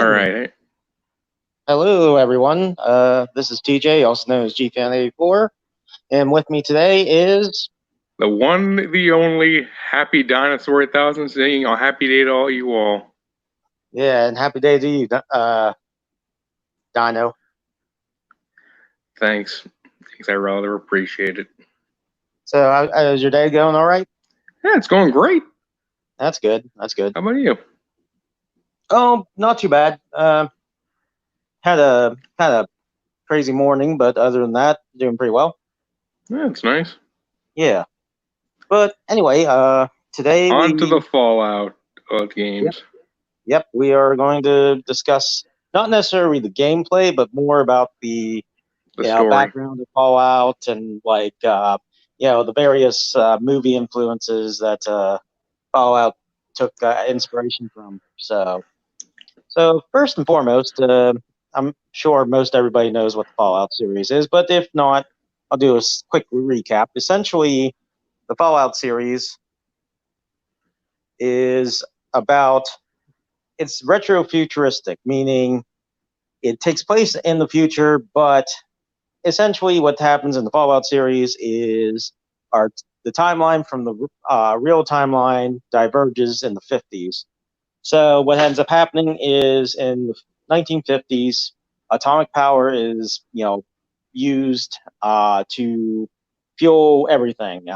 All right. Hello, everyone. This is TJ, also known as GFan84, and with me today is The one, the only Happy Dinosaur 1000 saying, "Oh, happy day to all you all." and happy day to you, Dino. Thanks. I rather appreciate it. So, is your day going all right? Yeah, it's going great. That's good. That's good. How about you? Oh, not too bad. Had a crazy morning, but other than that, doing pretty well. Yeah, it's nice. Yeah. But anyway, today On to the Fallout games. Yep, we are going to discuss not necessarily the gameplay, but more about the story. Background of Fallout and the various movie influences that Fallout took inspiration from. So first and foremost, I'm sure most everybody knows what the Fallout series is, but if not, I'll do a quick recap. Essentially, the Fallout series is about it's retro-futuristic, meaning it takes place in the future, but essentially what happens in the Fallout series is the timeline from the real timeline diverges in the 50s. So what ends up happening is in the 1950s, atomic power is used to fuel everything.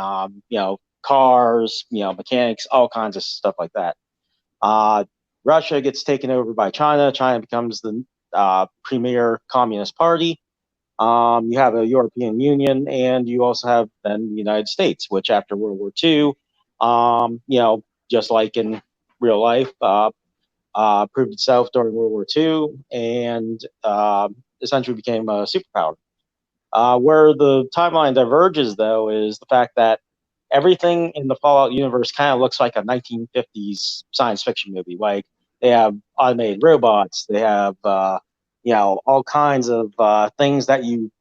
Cars, mechanics, all kinds of stuff like that. Russia gets taken over by China. China becomes the premier communist party. You have a European Union, and you also have then the United States, which after World War II, just like in real life, proved itself during World War II and essentially became a superpower. Where the timeline diverges, though, is the fact that everything in the Fallout universe kind of looks like a 1950s science fiction movie. Like they have automated robots, they have all kinds of things that you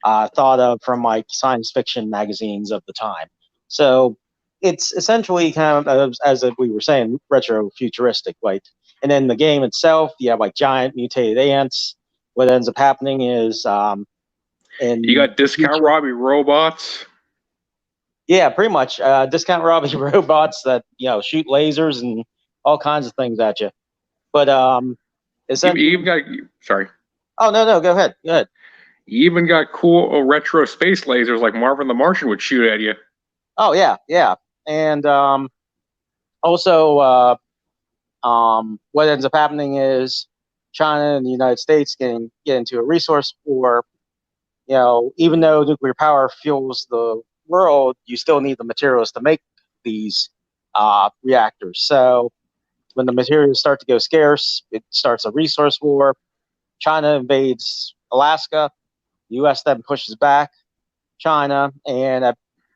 thought of from like science fiction magazines of the time. So it's essentially kind of as we were saying, retro futuristic. Like, and then the game itself, you have like giant mutated ants. What ends up happening is you got discount Robbie robots. Yeah, pretty much. Discount Robbie robots that shoot lasers and all kinds of things at you. But essentially, you even got sorry. Oh no, go ahead. Go ahead. You even got cool retro space lasers like Marvin the Martian would shoot at you. Oh yeah, and also what ends up happening is China and the United States get into a resource war. Even though nuclear power fuels the world, you still need the materials to make these reactors. So when the materials start to go scarce, it starts a resource war. China invades Alaska. The U.S. then pushes back China, and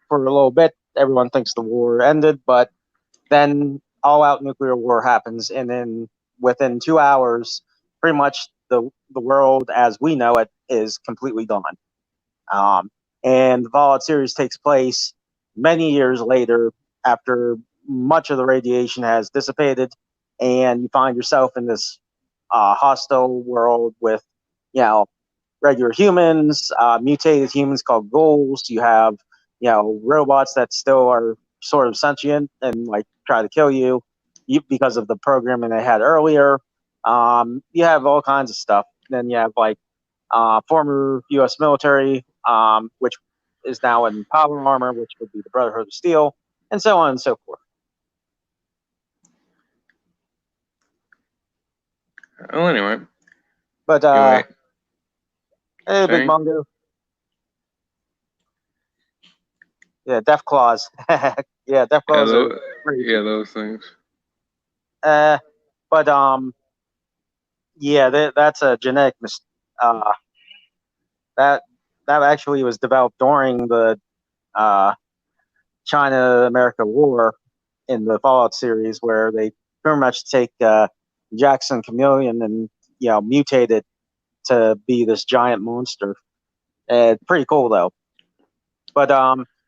for a little bit, everyone thinks the war ended, but then all-out nuclear war happens, and then within 2 hours, pretty much the world as we know it is completely gone. And the Fallout series takes place many years later after much of the radiation has dissipated, and you find yourself in this hostile world with, regular humans, mutated humans called ghouls. You have, robots that still are sort of sentient and like try to kill you because of the programming they had earlier. You have all kinds of stuff. Then you have like former U.S. military, which is now in power armor, which would be the Brotherhood of Steel, and so on and so forth. Well, anyway. But hey, Big Mongo. Yeah, Death Claws. Yeah, Death Claws. Those things. But yeah, that's a genetic that actually was developed during the China-America War in the Fallout series, where they pretty much take Jackson Chameleon and mutate it to be this giant monster. Pretty cool though. But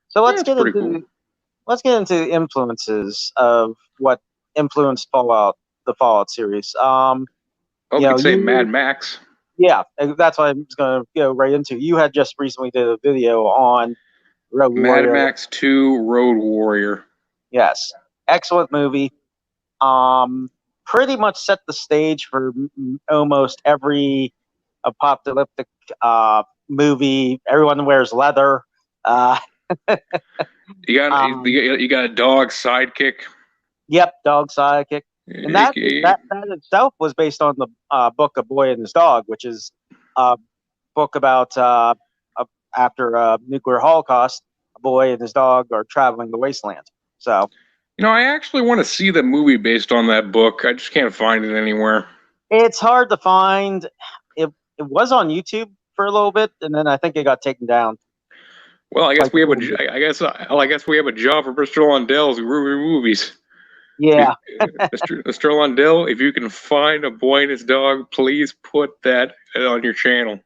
so let's get into influences of what influenced the Fallout series. Oh, You we know, could say Mad you Max. yeah, and that's what I was going to go right into. You had just recently did a video on Road Mad Warrior. Max 2 Road Warrior. Yes, excellent movie. Um, Pretty much set the stage for almost every apocalyptic movie. Everyone wears leather. Uh, um, You got a dog sidekick. yep, dog sidekick, and that You that itself was based on the book A Boy and His Dog, which is a book about after a nuclear holocaust, a boy and his dog are traveling the wasteland. So know, I actually want to see the movie based on that book. I just can't find it anywhere. it's hard to find. It was on YouTube for a little bit, and then I think it got taken down. Well, Like the full movie. I guess we have a job for Mr. Lundell's review movies. Yeah, Mr. Lundell, if you can find A Boy and His Dog, please put that on your channel.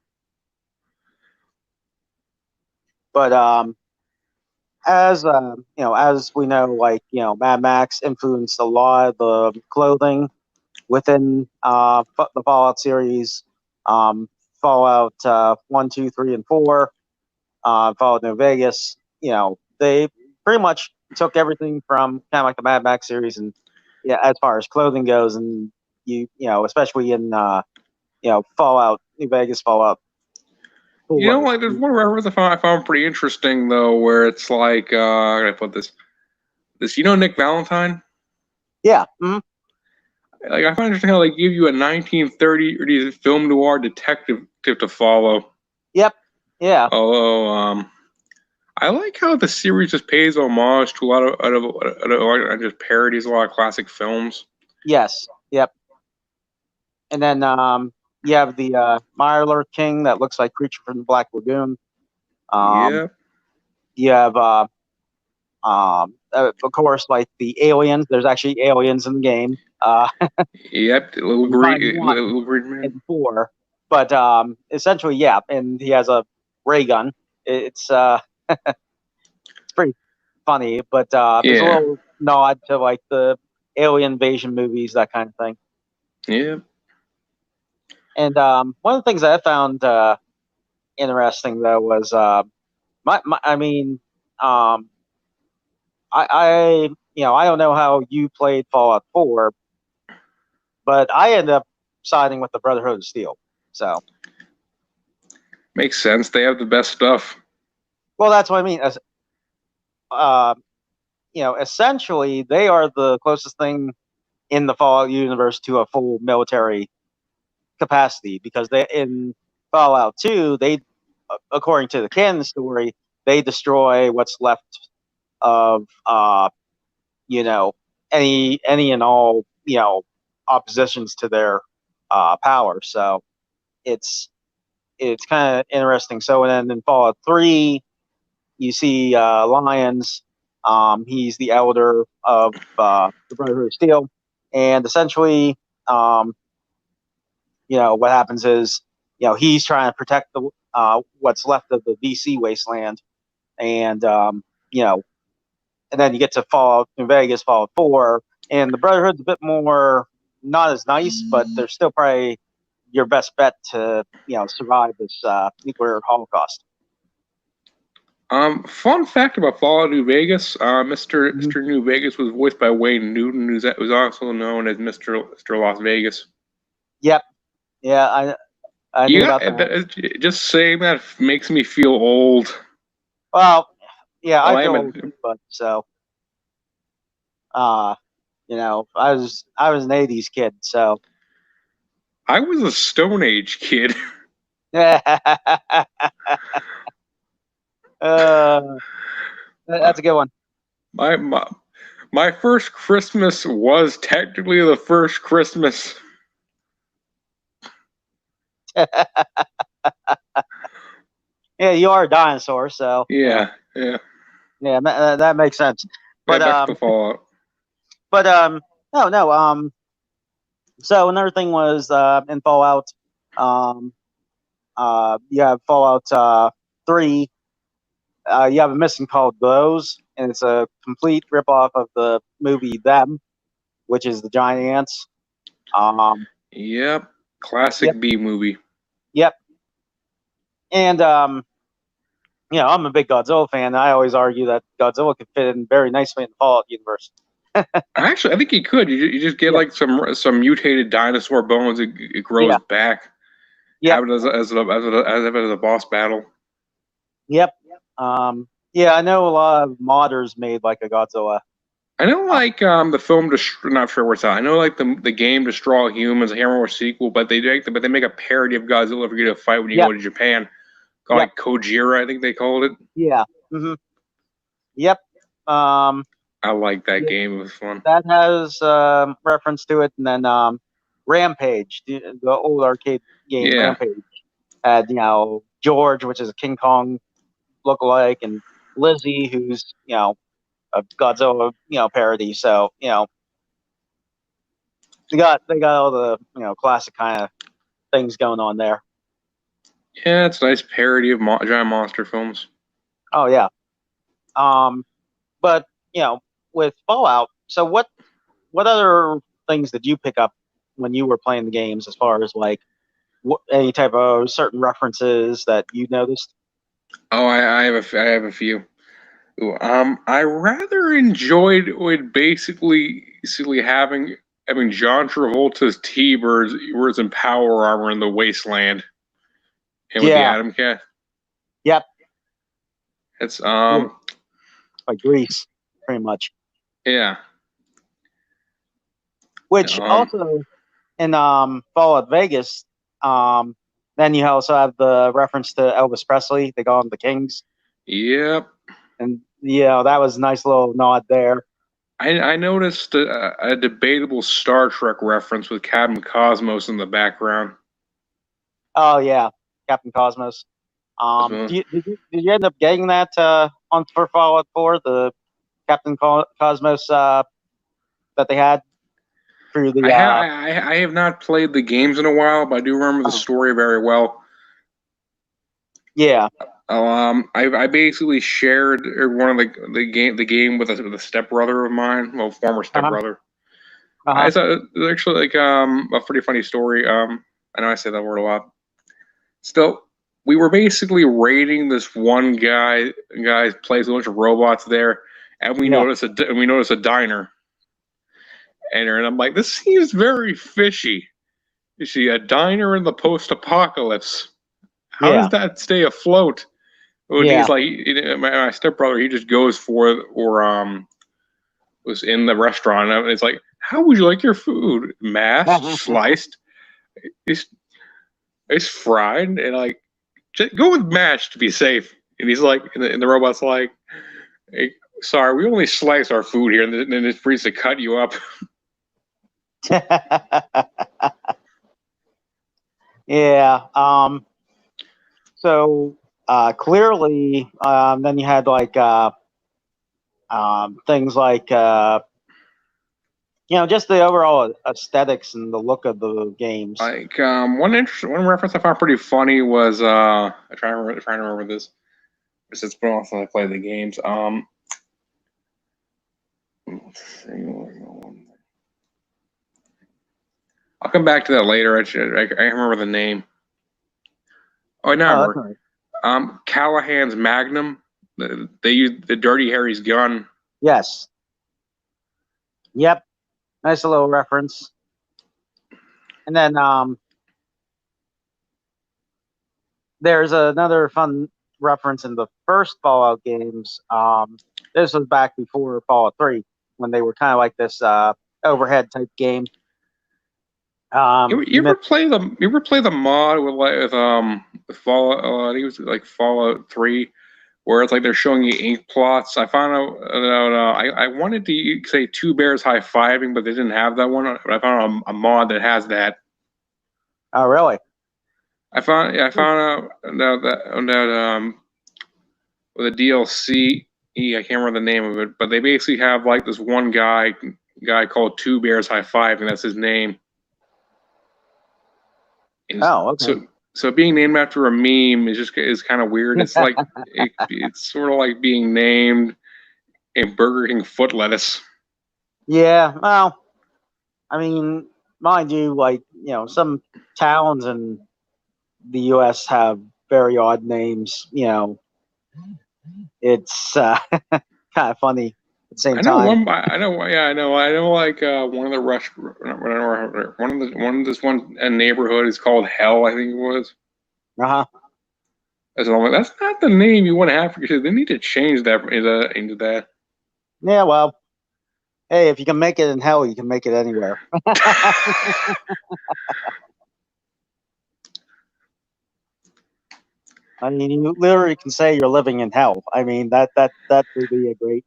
but as as we know, like Mad Max influenced a lot of the clothing within the Fallout series. Um, Fallout 1, 2, 3, and 4, Fallout New Vegas. They pretty much took everything from kind of like the Mad Max series, and yeah, as far as clothing goes, and especially in Fallout New Vegas, Fallout You know, 4. like there's one reference I found pretty interesting though, where it's like, how can I put this? You know, Nick Valentine. Yeah. Like I find interesting how they give you a 1930s film noir detective to follow. Yep. Yeah. Although, I like how the series just pays homage to a lot of just parodies a lot of classic films. Yes. Yep. And then you have the Mirelurk King that looks like Creature from the Black Lagoon. Um, Yeah, you have of course, like the aliens. There's actually aliens in the game. yep, You find one little green man. in 4, but essentially, yeah. And he has a ray gun. It's it's pretty funny, but there's a Yeah, little nod to like the alien invasion movies, that kind of thing. yeah. And one of the things that I found interesting though was I mean, I I don't know how you played Fallout 4, but I ended up siding with the Brotherhood of Steel. So, Makes sense. They have the best stuff. well, that's what I mean. As uh, essentially, they are the closest thing in the Fallout universe to a full military capacity, because they in Fallout 2, they, according to the canon story, they destroy what's left of you know any and all oppositions to their power. So it's it's kind of interesting. So and then in Fallout 3, you see Lyons. He's the elder of the Brotherhood of Steel, and essentially, um, what happens is, he's trying to protect the what's left of the VC wasteland, and you know, and then you get to Fallout New Vegas, Fallout 4, and the Brotherhood's a bit more not as nice, but they're still probably your best bet to survive this nuclear holocaust. Fun fact about Fallout New Vegas: Mhm. Mr. New Vegas was voiced by Wayne Newton, who was also known as Mr. Las Vegas. Yep. Yeah, I knew Yeah, about that. just saying that makes me feel old. Well, yeah, Well, I I feel am old too, but so uh, I was an '80s kid, so I was a Stone Age kid. uh, that's a good one. My, my my first Christmas was technically the first Christmas. Yeah, you are a dinosaur, so Yeah, yeah. yeah, that makes sense. Yeah, But back to Fallout. but no, no. So another thing was in Fallout, um, you have Fallout 3. You have a mission called Those, and it's a complete ripoff of the movie Them, which is the giant ants. Um, Yep. Classic Yep. B movie. Yep. And I'm a big Godzilla fan. I always argue that Godzilla could fit in very nicely in the Fallout universe. Actually, I think he could. You just get Yeah. like some mutated dinosaur bones. It grows Yeah. back. Yep. Have it as a boss battle. Yep. Yeah, I know a lot of modders made like a Godzilla. I know, like the film. Not sure where it's at. I know, like the game Destroy All Humans, a Hammer sequel, but they make a parody of Godzilla for you to fight when you Yep. go to Japan. Called Yep. like Kojira, I think they called it. Yeah. Hmm. Yep. Um, I like that yeah, game. It was fun. that has reference to it, and then Rampage, the old arcade game Yeah. Rampage, had George, which is a King Kong lookalike, and Lizzie, who's a Godzilla parody. So they got all the classic kind of things going on there. Yeah, it's a nice parody of giant monster films. Oh yeah. But with Fallout, so what other things did you pick up when you were playing the games, as far as like any type of certain references that you noticed? Oh, I have a few. Ooh, I rather enjoyed with basically having John Travolta's T-Birds in power armor in the wasteland and with the Yeah. Atom Cat. Yep. It's Yeah. Like Grease, pretty much. yeah. Which also in Fallout Vegas, then you also have the reference to Elvis Presley. They call him the Kings, Yep. and that was a nice little nod there. I noticed a debatable Star Trek reference with Captain Cosmos in the background. Oh yeah, Captain Cosmos. So, Did you end up getting that on for Fallout 4, the Captain Cosmos that they had through the I have not played the games in a while, but I do remember the story very well. Yeah. I basically shared one of the game with a stepbrother of mine, well, former stepbrother. It's actually like a pretty funny story. I know I say that word a lot. Still, we were basically raiding this one guy's place, a bunch of robots there, and we noticed a diner. And I'm like, this seems very fishy. You see, a diner in the post-apocalypse. How does that stay afloat? When he's like, my stepbrother, he just goes for it, or was in the restaurant, and it's like, how would you like your food? Mashed, sliced, it's fried, and like, just go with mashed to be safe. And he's like, and the robot's like, hey, sorry, we only slice our food here, and then it frees to cut you up. Yeah. So clearly, then you had like things like just the overall aesthetics and the look of the games. Like one reference I found pretty funny was I'm trying to remember this. It's been a while since I played the games. Let's see. I'll come back to that later. I remember the name. Oh, now I remember. Callahan's Magnum. They used the Dirty Harry's gun. Yes. Yep. Nice little reference. And then there's another fun reference in the first Fallout games. This was back before Fallout 3, when they were kind of like this overhead type game. You ever play the mod with Fallout? I think it was like Fallout 3, where it's like they're showing you ink plots. I found out I wanted to say Two Bears High Fiving, but they didn't have that one. But I found a mod that has that. Oh, really? I found out that with a DLC. I can't remember the name of it, but they basically have like this one guy called Two Bears High Five, and that's his name. Okay. So being named after a meme is kind of weird. It's like it's sort of like being named in Burger King foot lettuce. Yeah. Well, I mean, mind you, like, some towns in the U.S. have very odd names. It's kind of funny at the same I know time. one. I know. Yeah, I know. I know. Like one of the one neighborhood is called Hell. I think it was. Uh-huh. So I'm like, that's not the name you want to have for your kid. They need to change that into that. Yeah, well, hey, if you can make it in hell, you can make it anywhere. I mean, you literally can say you're living in hell. I mean, that would be a great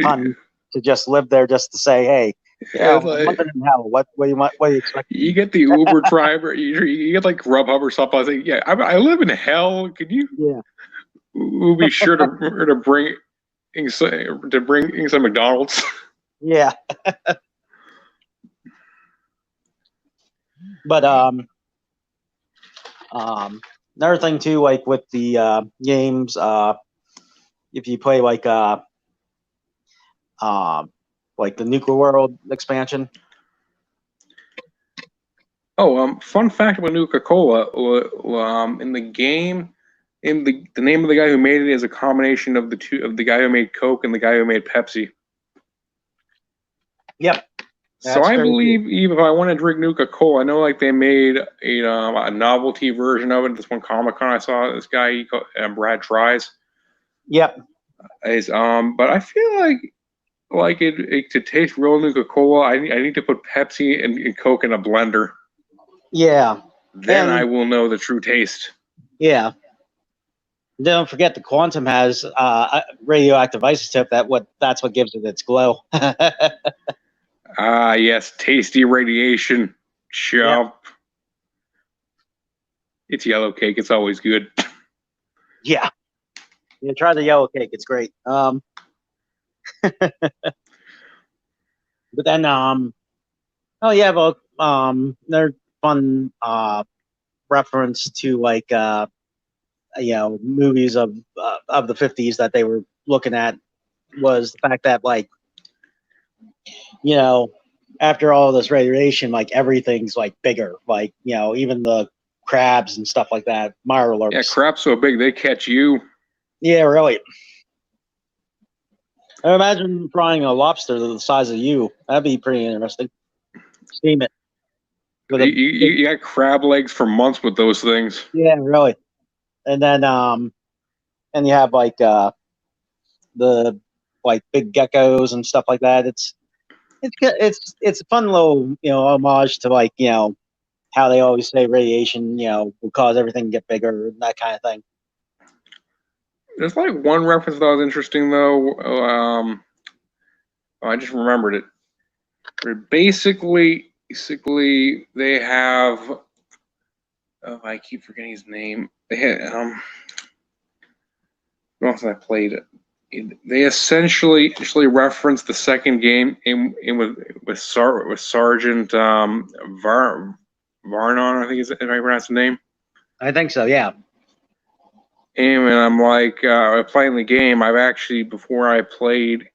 pun to just live there, just to say, hey, Yeah, I'm living in hell. What do you expect? You get the Uber driver. You get like Grubhub or something. I was like, yeah, I live in hell. Could you? Yeah. We'll be sure to bring some McDonald's. Yeah. But another thing too, like with the games, if you play like the Nuclear World expansion. Oh, fun fact about Nuka-Cola. In the game, the name of the guy who made it is a combination of the guy who made Coke and the guy who made Pepsi. Yep. So I believe even if I want to drink Nuka-Cola, I know like they made a novelty version of it. This one Comic-Con I saw this guy Brad tries. Yep. But I feel like it to taste real Nuka-Cola, I need to put Pepsi and Coke in a blender. Yeah. Then I will know the true taste. Yeah. Don't forget the Quantum has a radioactive isotope. That's what gives it its glow. Yes, tasty radiation. Chomp. Yep. It's yellow cake. It's always good. Yeah. Yeah, try the yellow cake. It's great. But then oh yeah, well, another fun reference to like movies of the 50s that they were looking at was the fact that, like, after all this radiation, like everything's like bigger, like, even the crabs and stuff like that, mirelurks. Yeah, crabs so big they catch you. Yeah, really. I imagine frying a lobster the size of you. That'd be pretty interesting. Steam it. You got crab legs for months with those things. Yeah, really. And then and you have like the like big geckos and stuff like that. It's a fun little homage to, like, how they always say radiation will cause everything to get bigger and that kind of thing. There's like one reference that was interesting though. I just remembered it. Basically they have. Oh, I keep forgetting his name. They had what else I played? They essentially reference the second game in with Sergeant Varnon, I think is if I pronounce the name. I think so, yeah. And I'm like playing the game. I've actually before I played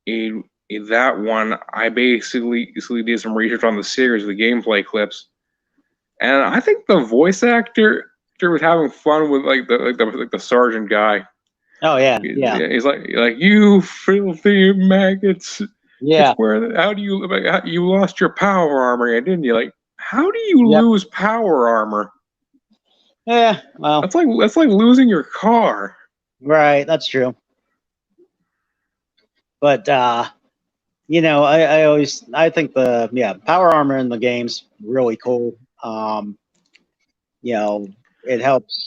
that one, I basically did some research on the series, the gameplay clips, and I think the voice actor was having fun with like the sergeant guy. Oh yeah, yeah. He's like you filthy maggots. Yeah. How do you lost your power armor, didn't you? Like, how do you lose power armor? Yeah, well, that's like losing your car. Right, that's true. But I think the power armor in the game's really cool. It helps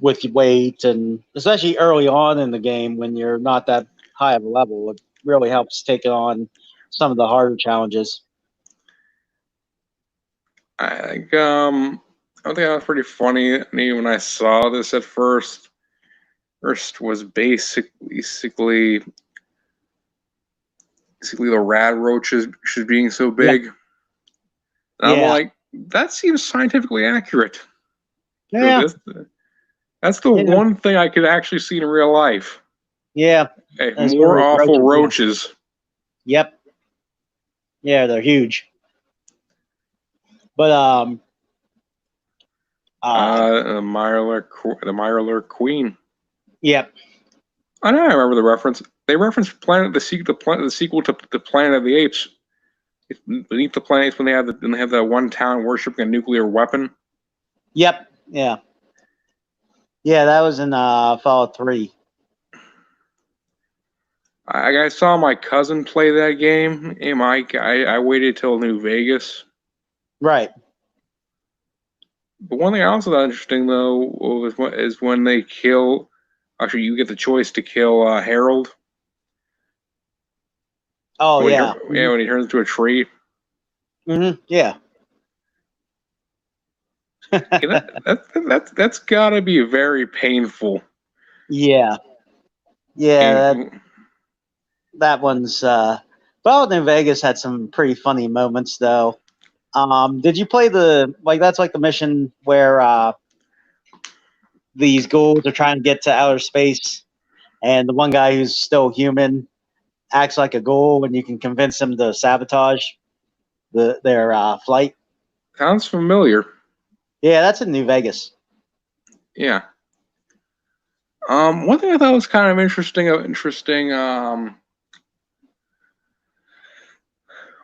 with your weight, and especially early on in the game when you're not that high of a level, it really helps take on some of the harder challenges. I think I think that was pretty funny. When I saw this at first was basically the rad roaches being so big. Yeah. And I'm like, that seems scientifically accurate. Yeah. That's the one thing I could actually see in real life. Yeah. More awful roaches. Yep. Yeah, they're huge. But the Mirelurk Queen. Yep. I know. I remember the reference. They referenced the sequel to the Planet of the Apes. It's beneath the planets when they have that one town worshiping a nuclear weapon. Yep. Yeah. Yeah, that was in Fallout 3. I saw my cousin play that game, and I waited till New Vegas. Right. But one thing I also thought interesting though is when they kill. Actually, you get the choice to kill Harold. Oh when yeah. When he turns into a tree. Yeah. That's gotta be very painful. Yeah. Yeah. That one's. Fallout New Vegas had some pretty funny moments though. Did you play that's like the mission where these ghouls are trying to get to outer space, and the one guy who's still human acts like a ghoul, and you can convince him to sabotage their flight. Sounds familiar. Yeah, that's in New Vegas. Yeah. One thing I thought was kind of interesting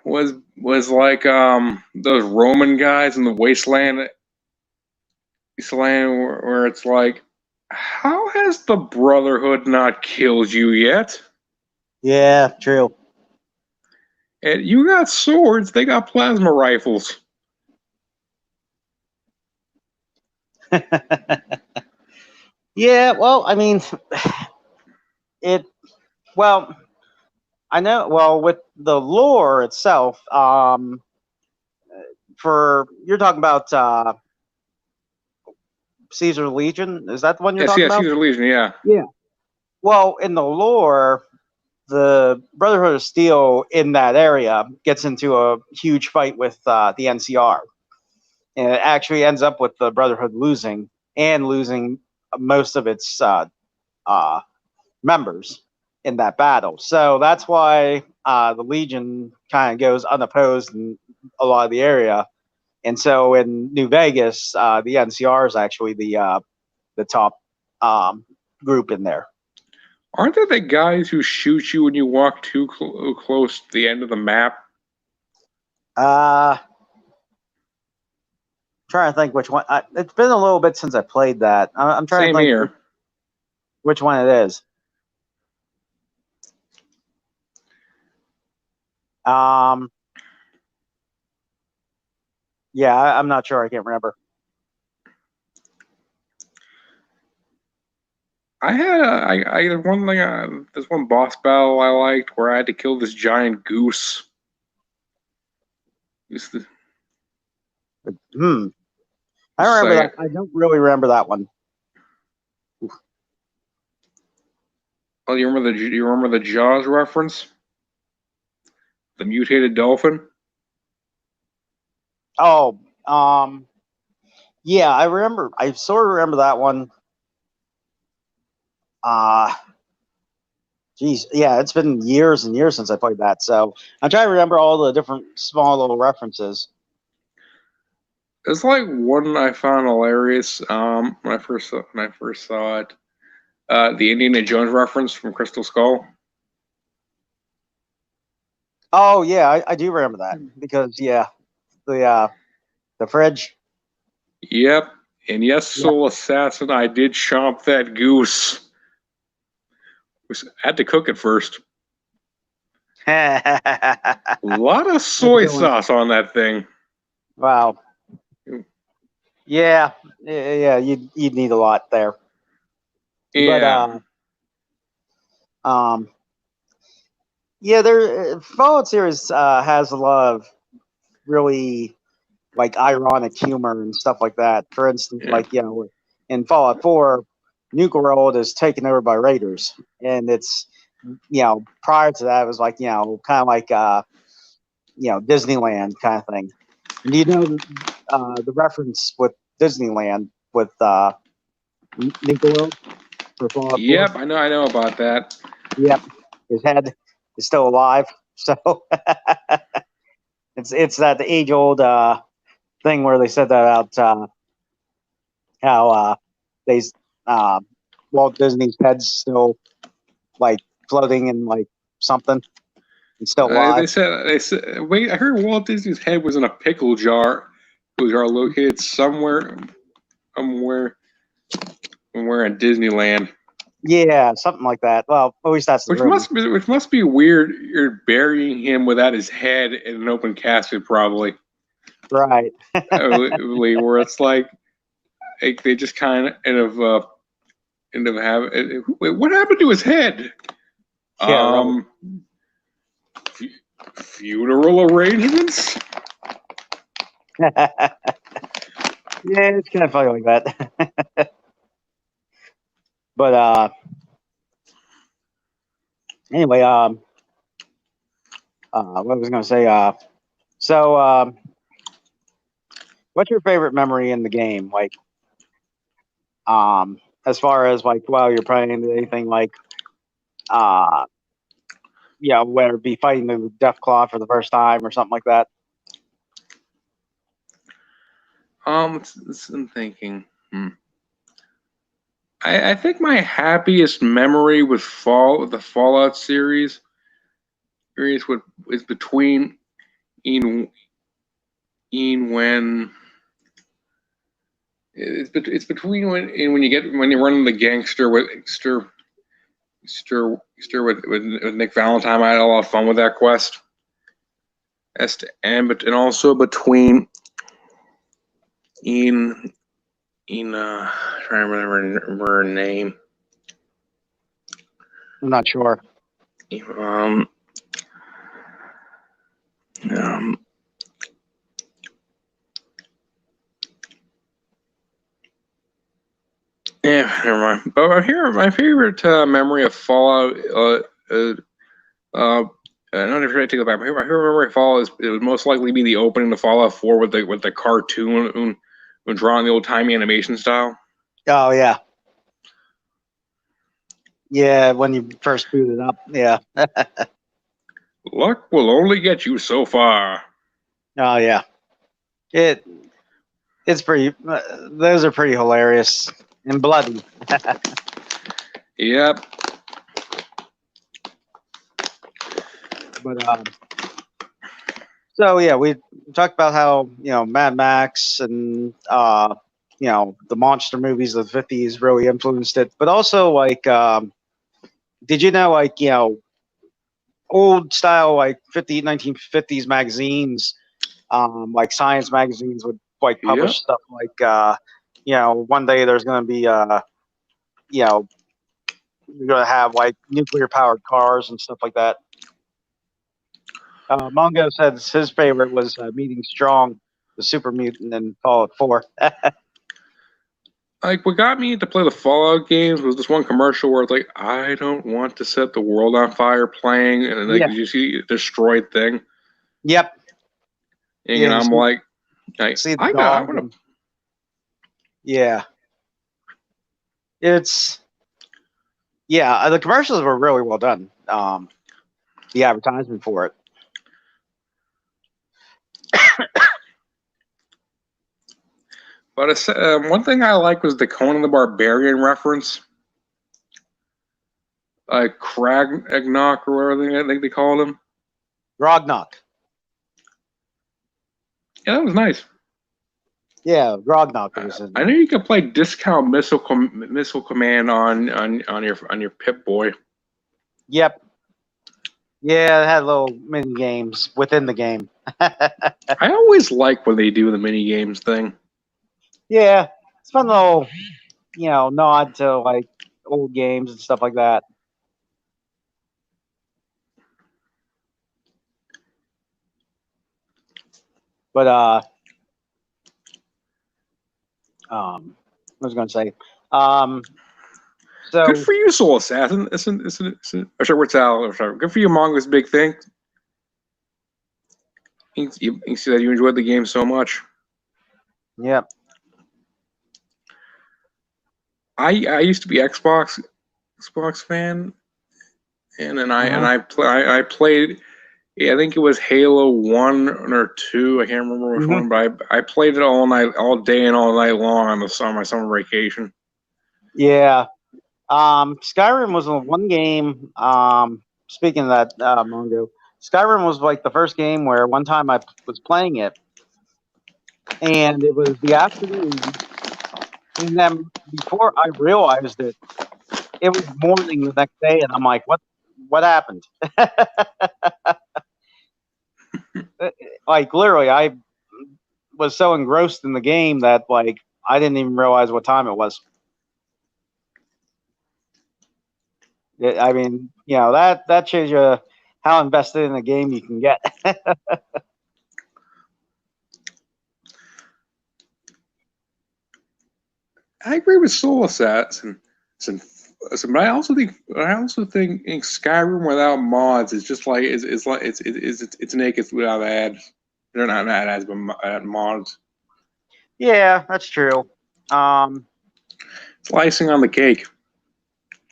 was like those Roman guys in the wasteland where it's like, how has the Brotherhood not killed you yet? Yeah, true. And you got swords, they got plasma rifles. Yeah, well, I mean, I know, with the lore itself, you're talking about Caesar Legion, is that the one you're talking about? Caesar Legion, yeah. Yeah. Well, in the lore, the Brotherhood of Steel in that area gets into a huge fight with the NCR. And it actually ends up with the Brotherhood losing most of its members in that battle. So that's why the Legion kind of goes unopposed in a lot of the area. And so in New Vegas, the NCR is actually the top group in there. Aren't there the guys who shoot you when you walk too close to the end of the map? Trying to think which one. It's been a little bit since I played that. I'm trying to think here. Which one it is. Yeah, I'm not sure. I can't remember. I had one thing. This one boss battle I liked where I had to kill this giant goose. I remember that. I don't really remember that one. Oh, you remember the Jaws reference? The mutated dolphin? Oh, yeah, I remember. I sort of remember that one. Geez, yeah, it's been years and years since I played that, so I'm trying to remember all the different small little references. It's like one I found hilarious when I first saw it. The Indiana Jones reference from Crystal Skull. Oh yeah, I do remember that because the fridge. Yep, and yes, Soul Assassin, I did chomp that goose. I had to cook it first. A lot of soy sauce on that thing. Wow. Yeah, you'd need a lot there. Yeah. But Fallout series has a lot of really like ironic humor and stuff like that. For instance, in Fallout 4, Nuke World is taken over by raiders, and it's prior to that it was like kind of like Disneyland kind of thing. And the reference with Disneyland with Nuke World for Fallout 4? Yep, I know about that. Yep, his head is still alive. So It's that age-old thing where they said that about how they Walt Disney's head's still like floating in like something and still alive. They said. Wait, I heard Walt Disney's head was in a pickle jar. Located somewhere in Disneyland. Yeah, something like that. Well, at least that's the rumor. Which must be weird. You're burying him without his head in an open casket, probably. Right. Where it's like they just kind of end up having. Wait, what happened to his head? Yeah, funeral arrangements. Yeah, it's kind of funny like that. But anyway, what was I going to say? So, what's your favorite memory in the game? Like, as far as like while you're playing anything like, whether it be fighting the Deathclaw for the first time or something like that. I'm thinking. I think my happiest memory with the Fallout series is between when it's between when you're running the gangster with with Nick Valentine. I had a lot of fun with that quest. And also between trying to remember her name. I'm not sure. Yeah, never mind. But my favorite memory of Fallout. Not if I take it back. My favorite memory of Fallout it would most likely be the opening to Fallout 4 with the cartoon when drawn the old timey animation style. Oh yeah. Yeah, when you first boot it up, yeah. Luck will only get you so far. Oh yeah, it's pretty. Those are pretty hilarious and bloody. Yep. But so yeah, we talked about how Mad Max and the monster movies of the 50s really influenced it, but also like did you know like old style like 1950s magazines, like science magazines would like publish stuff like one day there's going to be you're going to have like nuclear powered cars and stuff like that. Mongo said his favorite was meeting Strong, the super mutant in Fallout 4. Like what got me to play the Fallout games was this one commercial where it's like, I don't want to set the world on fire playing, and like you see a destroyed thing. Yep. And I'm like, see the dog. Yeah. It's the commercials were really well done. The advertisement for it. But one thing I like was the Conan the Barbarian reference. Cragnock or whatever I think they called him. Grognock. Yeah, that was nice. Yeah, Grognock. I knew you could play Discount Missile Command on your Pip-Boy. Yep. Yeah, it had little mini games within the game. I always like when they do the mini games thing. Yeah, it's fun little, nod to like old games and stuff like that. But I was going to say, so good for you, Soul Assassin. Isn't sorry, what's Al? Sorry, good for you, Mongo's big thing. You see that you enjoyed the game so much. Yep. I used to be Xbox fan, and then I played Yeah, I think it was Halo 1 or 2. I can't remember which one, but I played it all day and all night long on my summer vacation. Yeah. Skyrim was one game. Speaking of that, Mongo, Skyrim was like the first game where one time I was playing it, and it was the afternoon, and then before I realized it, it was morning the next day, and I'm like, what happened? Like literally, I was so engrossed in the game that like I didn't even realize what time it was. I mean, that shows you how invested in the game you can get. I agree with Soul Assassin, but I also think Skyrim without mods is just like it's naked without ads. They're not ads, but mods. Yeah, that's true. It's icing on the cake.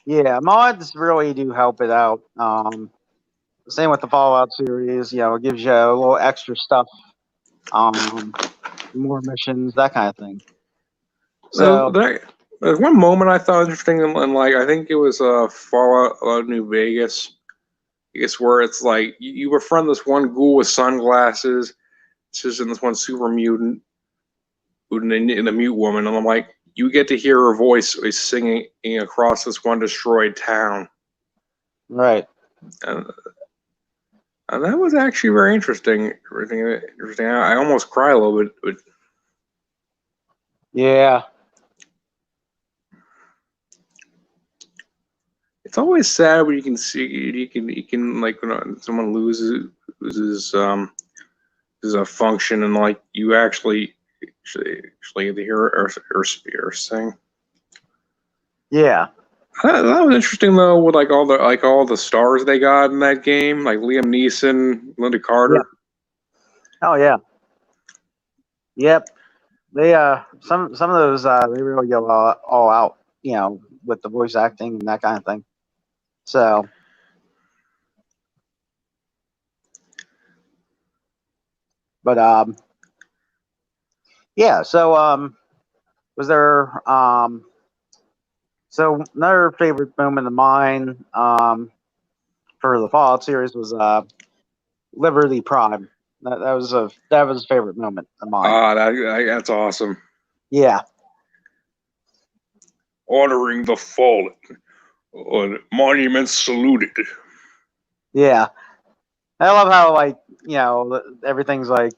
Yeah, mods really do help it out. Same with the Fallout series. It gives you a little extra stuff, more missions, that kind of thing. So there's one moment I thought was interesting, and like I think it was Fallout New Vegas. It's where it's like you befriend this one ghoul with sunglasses. It's just in this one super mutant, and a mute woman, and I'm like, you get to hear her voice singing across this one destroyed town. Right. And that was actually very interesting. Interesting. I almost cried a little bit. But yeah. It's always sad when you can see you can like when someone loses a function and like you actually get to hear her sing. Yeah. That was interesting though, with like all the stars they got in that game, like Liam Neeson, Linda Carter. Yeah. Oh yeah. Yep. They some of those they really go all out, with the voice acting and that kind of thing. So but yeah, so was there so another favorite moment of mine for the Fallout series was Liberty Prime. That was a favorite moment of mine. That's awesome. Yeah. Honoring the fallen, on monuments saluted. Yeah. I love how like everything's like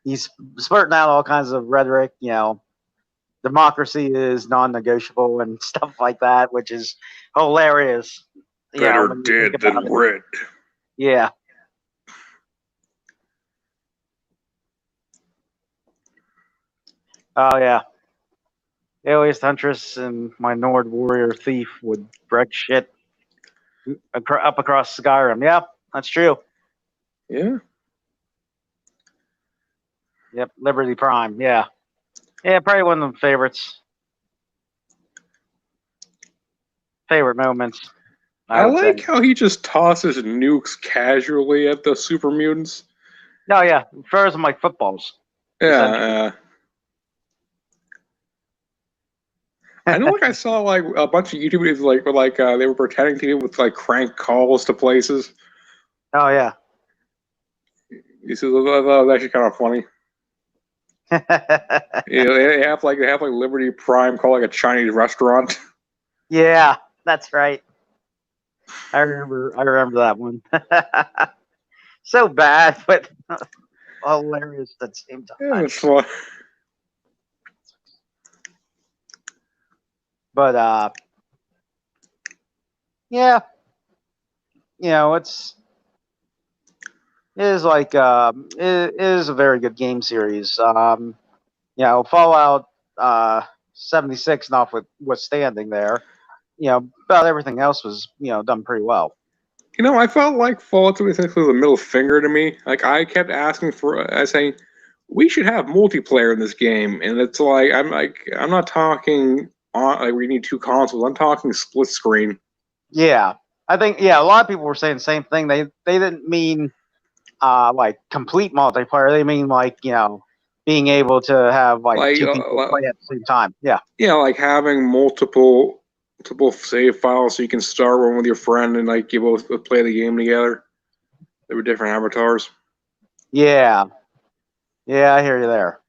he's spurting out all kinds of rhetoric. Democracy is non-negotiable and stuff like that, which is hilarious. Better dead than red. Yeah. Oh yeah. Alias Huntress and my Nord Warrior Thief would wreck shit up across Skyrim. Yeah, that's true. Yeah. Yep, Liberty Prime. Yeah. Yeah, probably one of the favorites. Favorite moments. I like how he just tosses nukes casually at the super mutants. Oh yeah, throws them like footballs. Yeah. I know, like I saw like a bunch of YouTube videos where they were pretending to with like crank calls to places. Oh yeah. This is actually kind of funny. They have like Liberty Prime call like a Chinese restaurant. Yeah, that's right. I remember that one. So bad, but hilarious at the same time. Yeah, it's fun. But yeah, it is like it is a very good game series. Fallout 76 notwithstanding there, about everything else was done pretty well. I felt like Fallout 76 was a middle finger to me. Like I kept asking saying we should have multiplayer in this game, and it's like I'm not talking on like we need two consoles. I'm talking split screen. Yeah. I think a lot of people were saying the same thing. They didn't mean like complete multiplayer. They mean like being able to have like Like, two people play at the same time. Yeah. yeah, like having multiple save files so you can start one with your friend and like you both play the game together. There were different avatars. Yeah. Yeah, I hear you there.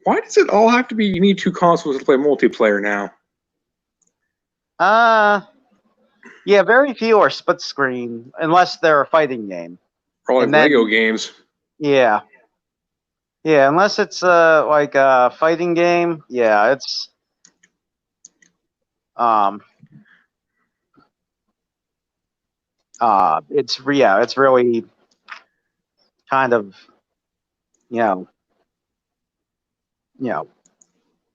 Why does it all have to be you need two consoles to play multiplayer now? Yeah, very few are split screen unless they're a fighting game. Or like And then Lego games. yeah. Yeah, unless it's like a fighting game, yeah, um it's really kind of you know you know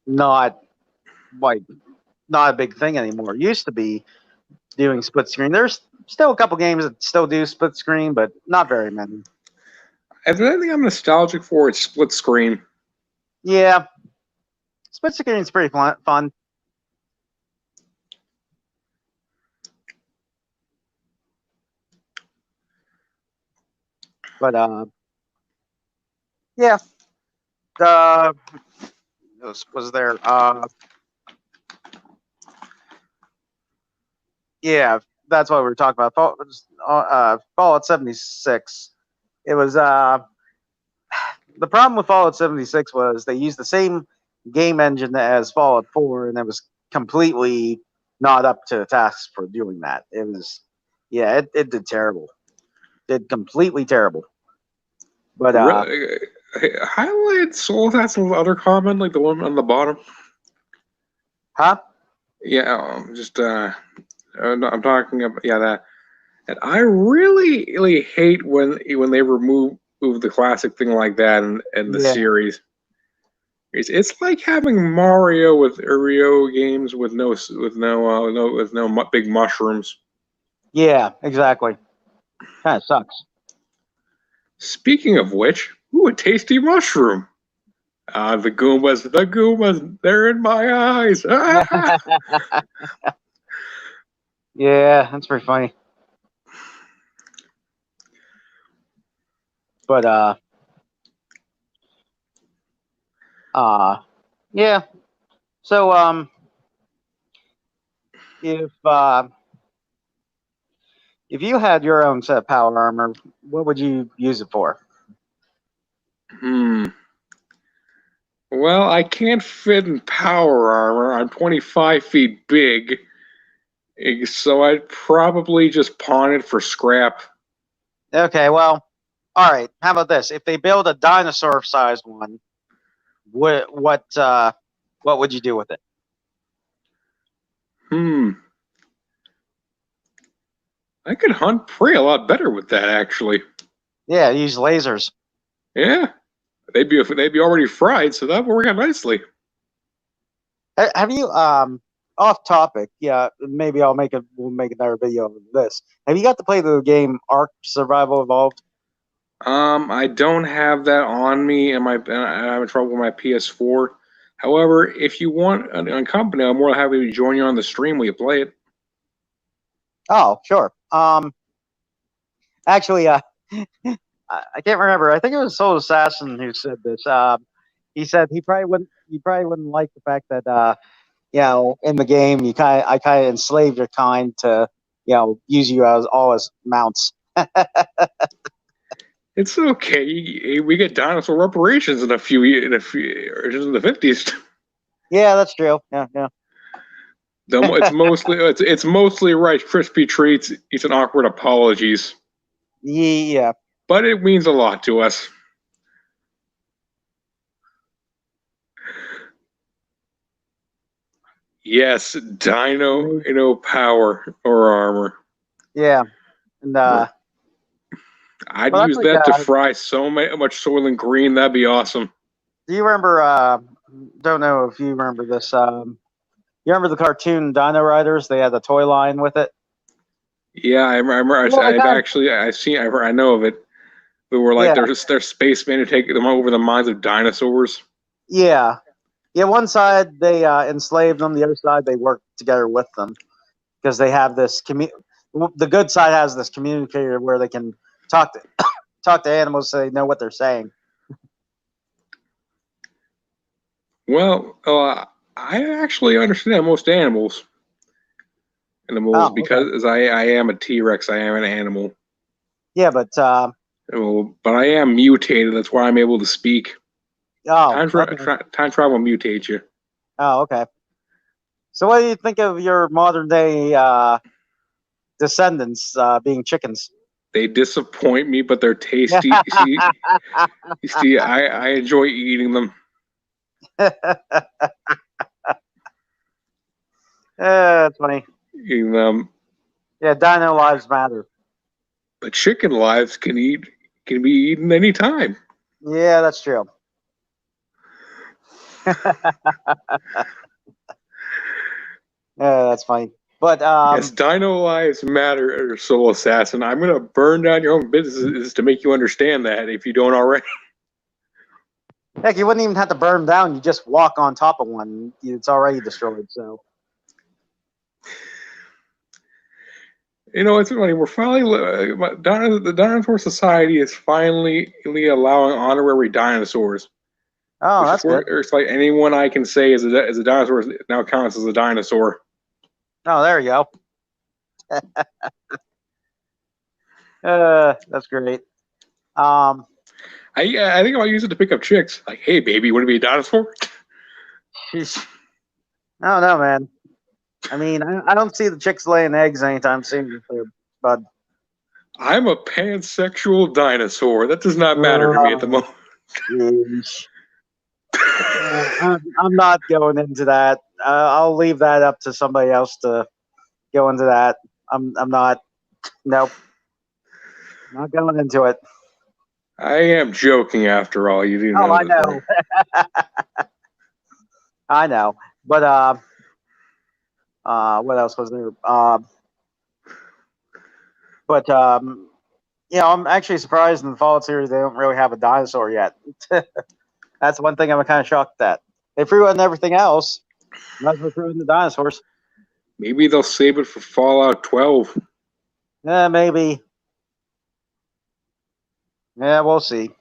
not like not a big thing anymore. It used to be doing split screen. There's still a couple games that still do split screen, but not very many. If there's anything I'm nostalgic for, it's split screen. Yeah, split screen is pretty fun. But yeah, the was there. Yeah, that's what we were talking about. Fallout 76. It was the problem with Fallout 76 was they used the same game engine as Fallout 4, and it was completely not up to the task for doing that. It was, it did terrible. Did completely terrible. But Really, highlight Soul Assassin's other comment, like the one on the bottom. huh? Yeah, just I'm talking about that. And I really hate when they remove the classic thing like that in the Yeah, series. It's like having Mario with Rio games with no big mushrooms. yeah, exactly. Kind of sucks. Speaking of which, ooh, a tasty mushroom. The Goombas, they're in my eyes. Yeah, that's pretty funny. But yeah. So if if you had your own set of power armor, what would you use it for? Well, I can't fit in power armor. I'm 25 feet big, so I'd probably just pawn it for scrap. Okay, well, all right. How about this? If they build a dinosaur-sized one, what would you do with it? I could hunt prey a lot better with that, actually. Yeah, use lasers. Yeah, they'd be already fried, so that would work out nicely. Have you off topic? Yeah, maybe we'll make another video of this. Have you got to play the game Ark Survival Evolved? I don't have that on me, and I'm having trouble with my PS4. However, if you want a company, I'm more happy to join you on the stream while you play it. Oh, sure. Actually, I can't remember. I think it was Soul Assassin who said this. He said he probably wouldn't like the fact that in the game I kind of enslaved your kind to use you as mounts. It's okay. We get dinosaur reparations in a few in the 50s. Yeah, that's true. Yeah, yeah. It's mostly Rice Krispie treats. It's an awkward apologies. Yeah. But it means a lot to us. Yes, Dino power or armor. Yeah, and I'd use that to fry so much Soylent Green. That'd be awesome. Do you remember? Don't know if you remember this. You remember the cartoon Dino Riders? They had the toy line with it. Yeah, I remember. I know of it. Who were like they're spacemen who take them over the minds of dinosaurs. Yeah, yeah. One side they enslaved them. The other side they worked together with them because they have this the good side has this communicator where they can talk to animals so they know what they're saying. Well, I actually understand most animals. Because I am a T-Rex. I am an animal. Yeah, but but I am mutated. That's why I'm able to speak. Time travel mutates you. Oh, okay. So, what do you think of your modern day descendants being chickens? They disappoint me, but they're tasty. you see, I enjoy eating them. That's funny. Eating them. Yeah, dino lives matter. But chicken lives can be eaten anytime. Yeah, that's true. That's funny. But yes, dino lives matter, Soul Assassin. I'm gonna burn down your own businesses to make you understand that if you don't already. Heck, you wouldn't even have to burn them down. You just walk on top of one. It's already destroyed. So. You know, it's funny. We're finally the Dinosaur Society is finally allowing honorary dinosaurs. Oh, that's good. It's like anyone I can say is a dinosaur now counts as a dinosaur. Oh, there you go. That's great. I think I'll use it to pick up chicks. Like, hey, baby, want to be a dinosaur? I don't know, man. I mean, I don't see the chicks laying eggs anytime soon, bud. I'm a pansexual dinosaur. That does not matter to me at the moment. I'm not going into that. I'll leave that up to somebody else to go into that. I'm not. Nope. Not going into it. I am joking after all. You do know. Oh, I know. I know. But what else was there? I'm actually surprised in the Fallout series they don't really have a dinosaur yet. That's one thing I'm kind of shocked at. They threw in everything else. Not for throwing the dinosaurs. Maybe they'll save it for Fallout 12. Yeah, maybe. Yeah, we'll see.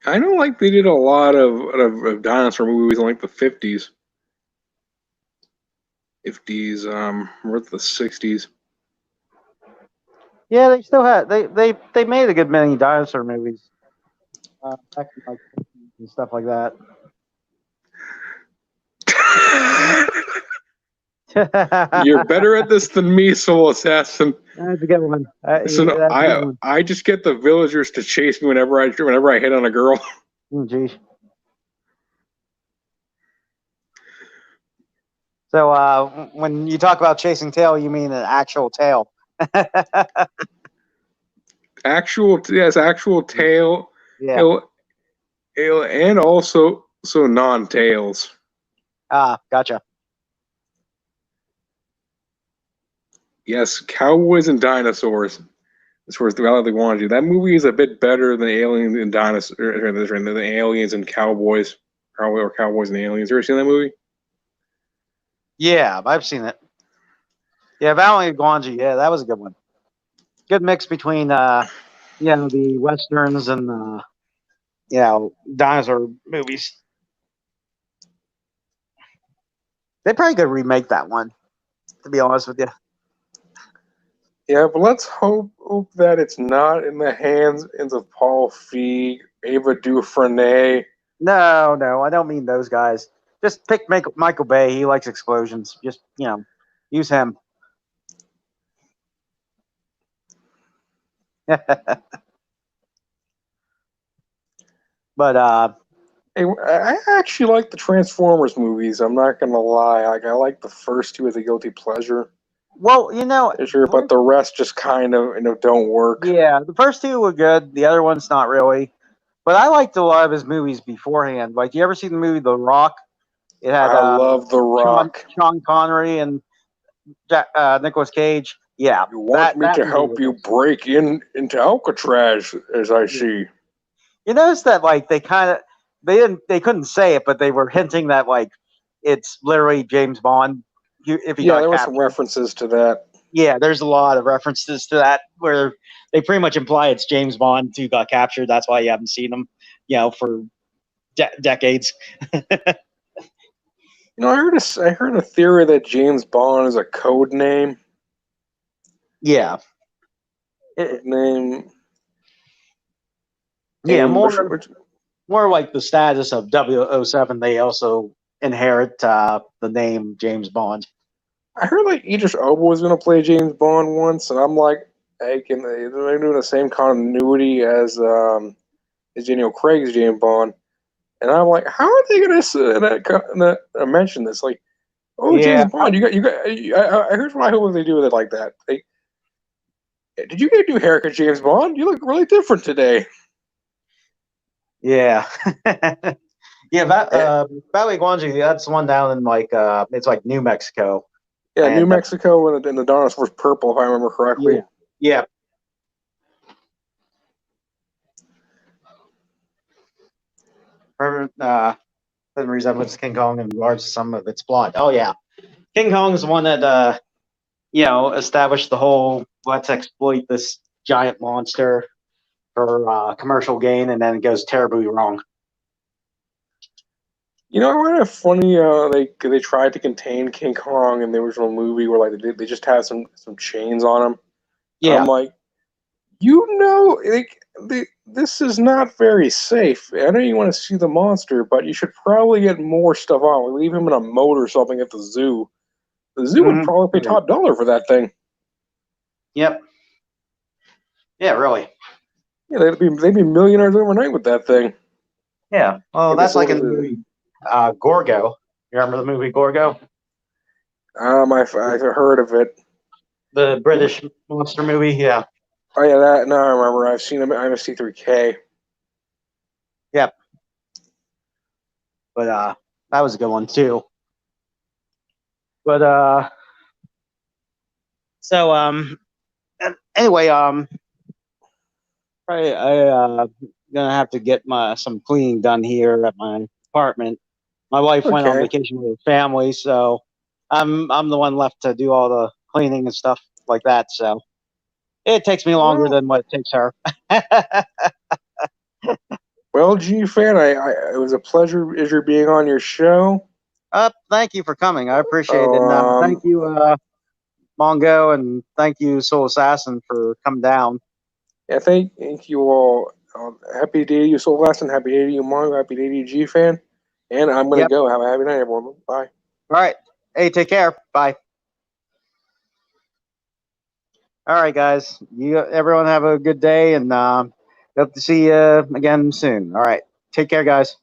I know, like they did a lot of dinosaur movies in like the 50s. 50s, or the 60s. Yeah, they still had they made a good many dinosaur movies. Back in like and stuff like that. You're better at this than me, Soul Assassin. That's a good one. I just get the villagers to chase me whenever I hit on a girl. Oh, geez. So when you talk about chasing tail, you mean an actual tail? Actual tail. Yeah. And also non-tails. Ah, gotcha. Yes, cowboys and dinosaurs. That's where the they wanted you. That movie is a bit better than Aliens and Dinosaurs, than Aliens and Cowboys, or Cowboys and Aliens. You ever seen that movie? Yeah, I've seen it. Yeah, Valley of Guanji. Yeah, that was a good one. Good mix between the westerns and dinosaur movies. They probably could remake that one, to be honest with you. Yeah, but let's hope that it's not in the hands of Paul Feig, Ava DuVernay. No, I don't mean those guys. Just pick Michael Bay. He likes explosions. Just use him. But I actually like the Transformers movies. I'm not gonna lie. Like I like the first two as a guilty pleasure. Well, but the rest just kind of don't work. Yeah, the first two were good. The other one's not really. But I liked a lot of his movies beforehand. Like, you ever see the movie The Rock? It had I love The Rock. Sean Connery and Nicolas Cage. Yeah, you want me to help you break into Alcatraz, as I see. You notice that they couldn't say it, but they were hinting that it's literally James Bond if he Yeah, got there were captured. some references to that. Yeah, there's a lot of references to that where they pretty much imply it's James Bond who got captured. That's why you haven't seen him, for decades. I heard a theory that James Bond is a code name. Yeah. Name. Yeah, more like the status of 007. They also inherit the name James Bond. I heard like Idris Elba was going to play James Bond once, and I'm like, hey, they're doing the same continuity as Daniel Craig's James Bond, and I'm like, how are they going to mention this? Like, oh, Yeah. James Bond, here's what I hope they do with it like that. Did you get a new haircut, James Bond? You look really different today. Yeah. Yeah, Valley Guanji, that's the one down in it's like New Mexico. Yeah, New Mexico, and the dinosaur's purple, if I remember correctly. Yeah. The resemblance to King Kong in regards to some of its plot. Oh yeah, King Kong is the one that established the whole let's exploit this giant monster for commercial gain, and then it goes terribly wrong. I find it funny. They tried to contain King Kong in the original movie, where like they just had some chains on him. Yeah. I'm like, this is not very safe. I know you want to see the monster, but you should probably get more stuff on. Leave him in a moat or something at the zoo. The zoo would probably pay top dollar for that thing. Yep. Yeah, really. Yeah, they'd be millionaires overnight with that thing. Yeah. Well, that's like in the movie Gorgo. You remember the movie Gorgo? I've heard of it. The British monster movie, yeah. Oh yeah, that. No, I remember. I've seen him. I'm a C3K. Yep. But that was a good one too. But so anyway, I gonna have to get some cleaning done here at my apartment. My wife went on vacation with her family, so I'm the one left to do all the cleaning and stuff like that. So it takes me longer than what it takes her. Well, G-Fan, it was a pleasure being on your show. Thank you for coming. I appreciate it. And thank you, Mongo, and thank you, Soul Assassin, for coming down. Yeah, thank you all. Happy day to you, Soul Assassin. Happy day to you, Mongo. Happy day to you, G-Fan. And I'm going to go. Have a happy night, everyone. Bye. All right. Hey, take care. Bye. All right, guys. Everyone have a good day, and hope to see you again soon. All right. Take care, guys.